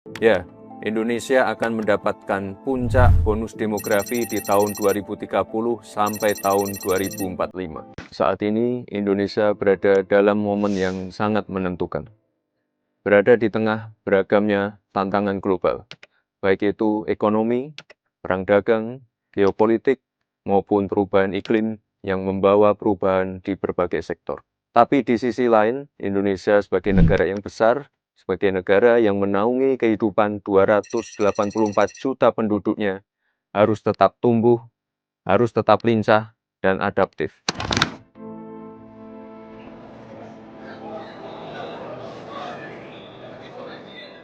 Ya, Indonesia akan mendapatkan puncak bonus demografi di tahun 2030 sampai tahun 2045. Saat ini, Indonesia berada dalam momen yang sangat menentukan. Berada di tengah beragamnya tantangan global, baik itu ekonomi, perang dagang, geopolitik, maupun perubahan iklim yang membawa perubahan di berbagai sektor. Tapi di sisi lain, Indonesia sebagai negara yang besar, sebagai negara yang menaungi kehidupan 284 juta penduduknya, harus tetap tumbuh, harus tetap lincah, dan adaptif.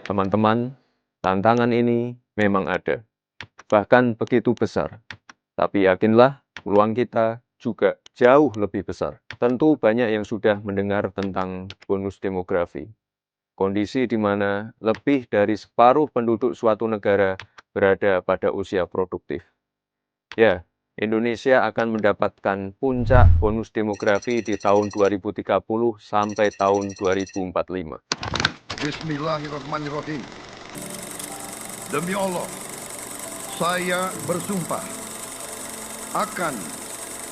Teman-teman, tantangan ini memang ada, bahkan begitu besar. Tapi yakinlah, peluang kita juga jauh lebih besar. Tentu banyak yang sudah mendengar tentang bonus demografi. Kondisi di mana lebih dari separuh penduduk suatu negara berada pada usia produktif. Ya, Indonesia akan mendapatkan puncak bonus demografi di tahun 2030 sampai tahun 2045. Bismillahirrahmanirrahim. Demi Allah, saya bersumpah akan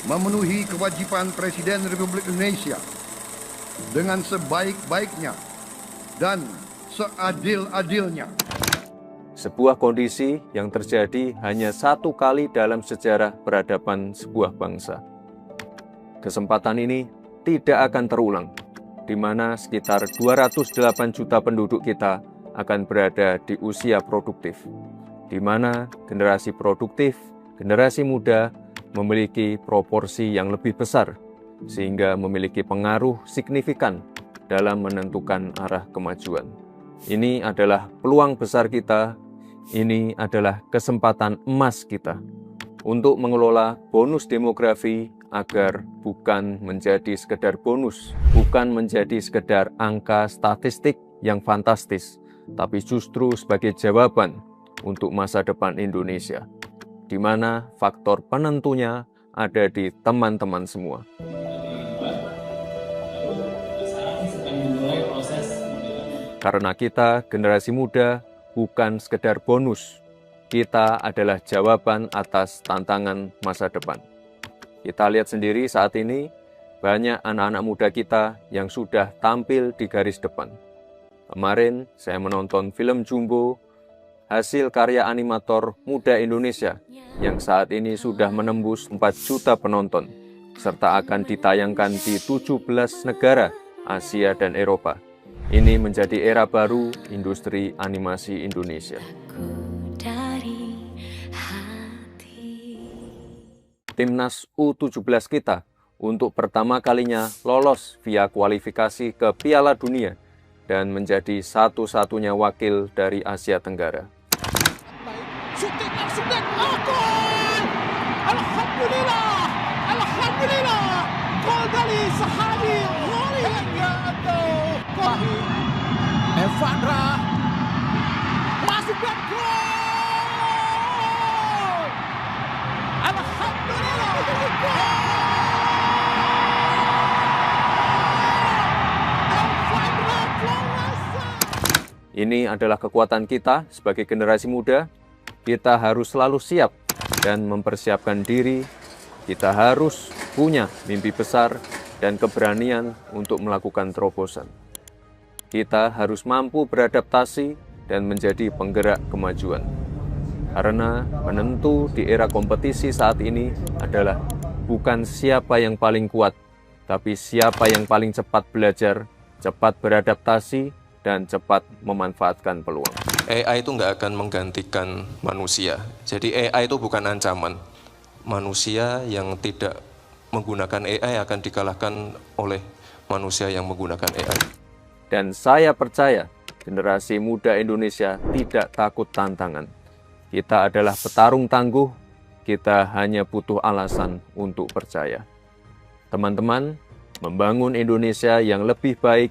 memenuhi kewajiban Presiden Republik Indonesia dengan sebaik-baiknya dan seadil-adilnya. Sebuah kondisi yang terjadi hanya satu kali dalam sejarah peradaban sebuah bangsa. Kesempatan ini tidak akan terulang, di mana sekitar 208 juta penduduk kita akan berada di usia produktif, di mana generasi produktif, generasi muda memiliki proporsi yang lebih besar, sehingga memiliki pengaruh signifikan dalam menentukan arah kemajuan. Ini adalah peluang besar kita, ini adalah kesempatan emas kita untuk mengelola bonus demografi agar bukan menjadi sekedar bonus, bukan menjadi sekedar angka statistik yang fantastis, tapi justru sebagai jawaban untuk masa depan Indonesia, di mana faktor penentunya ada di teman-teman semua. Karena kita, generasi muda, bukan sekedar bonus, kita adalah jawaban atas tantangan masa depan. Kita lihat sendiri saat ini, banyak anak-anak muda kita yang sudah tampil di garis depan. Kemarin, saya menonton film Jumbo, hasil karya animator muda Indonesia, yang saat ini sudah menembus 4 juta penonton, serta akan ditayangkan di 17 negara Asia dan Eropa. Ini menjadi era baru industri animasi Indonesia. Timnas U17 kita untuk pertama kalinya lolos via kualifikasi ke Piala Dunia dan menjadi satu-satunya wakil dari Asia Tenggara. Alhamdulillah, Alhamdulillah, gol dari sahabi Evandra masuk dan gol. Alhamdulillah, Ini adalah kekuatan kita sebagai generasi muda. Kita harus selalu siap dan mempersiapkan diri. Kita harus punya mimpi besar dan keberanian untuk melakukan terobosan. Kita harus mampu beradaptasi dan menjadi penggerak kemajuan. Karena menentu di era kompetisi saat ini adalah bukan siapa yang paling kuat, tapi siapa yang paling cepat belajar, cepat beradaptasi, dan cepat memanfaatkan peluang. AI itu nggak akan menggantikan manusia. Jadi AI itu bukan ancaman. Manusia yang tidak menggunakan AI akan dikalahkan oleh manusia yang menggunakan AI. Dan saya percaya generasi muda Indonesia tidak takut tantangan. Kita adalah petarung tangguh, kita hanya butuh alasan untuk percaya. Teman-teman, membangun Indonesia yang lebih baik,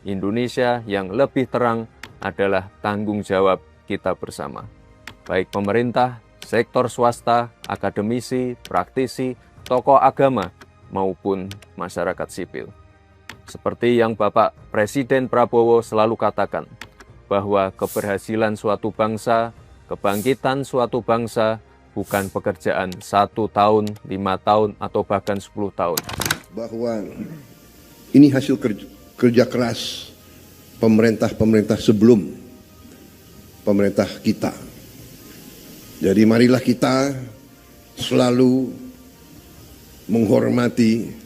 Indonesia yang lebih terang adalah tanggung jawab kita bersama. Baik pemerintah, sektor swasta, akademisi, praktisi, tokoh agama, maupun masyarakat sipil. Seperti yang Bapak Presiden Prabowo selalu katakan, bahwa keberhasilan suatu bangsa, kebangkitan suatu bangsa, bukan pekerjaan 1 tahun, 5 tahun, atau bahkan 10 tahun. Bahwa ini hasil kerja keras pemerintah-pemerintah sebelum pemerintah kita. Jadi marilah kita selalu menghormati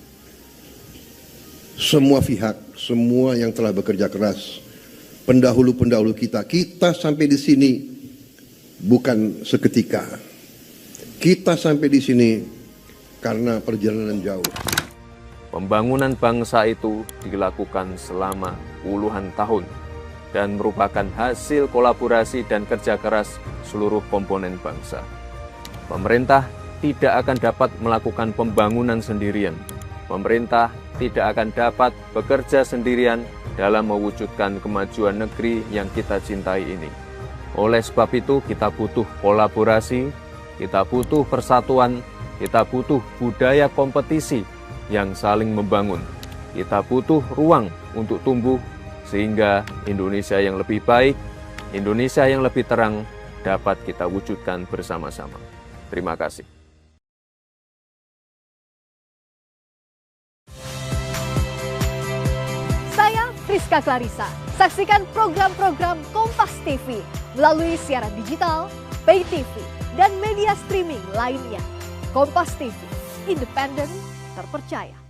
semua pihak, semua yang telah bekerja keras, pendahulu-pendahulu kita. Kita sampai di sini bukan seketika. Kita sampai di sini karena perjalanan jauh. Pembangunan bangsa itu dilakukan selama puluhan tahun dan merupakan hasil kolaborasi dan kerja keras seluruh komponen bangsa. Pemerintah tidak akan dapat melakukan pembangunan sendirian. Pemerintah tidak akan dapat bekerja sendirian dalam mewujudkan kemajuan negeri yang kita cintai ini. Oleh sebab itu, kita butuh kolaborasi, kita butuh persatuan, kita butuh budaya kompetisi yang saling membangun. Kita butuh ruang untuk tumbuh sehingga Indonesia yang lebih baik, Indonesia yang lebih terang dapat kita wujudkan bersama-sama. Terima kasih. Saya Friska Clarissa. Saksikan program-program Kompas TV melalui siaran digital, pay TV, dan media streaming lainnya. Kompas TV, independen, terpercaya.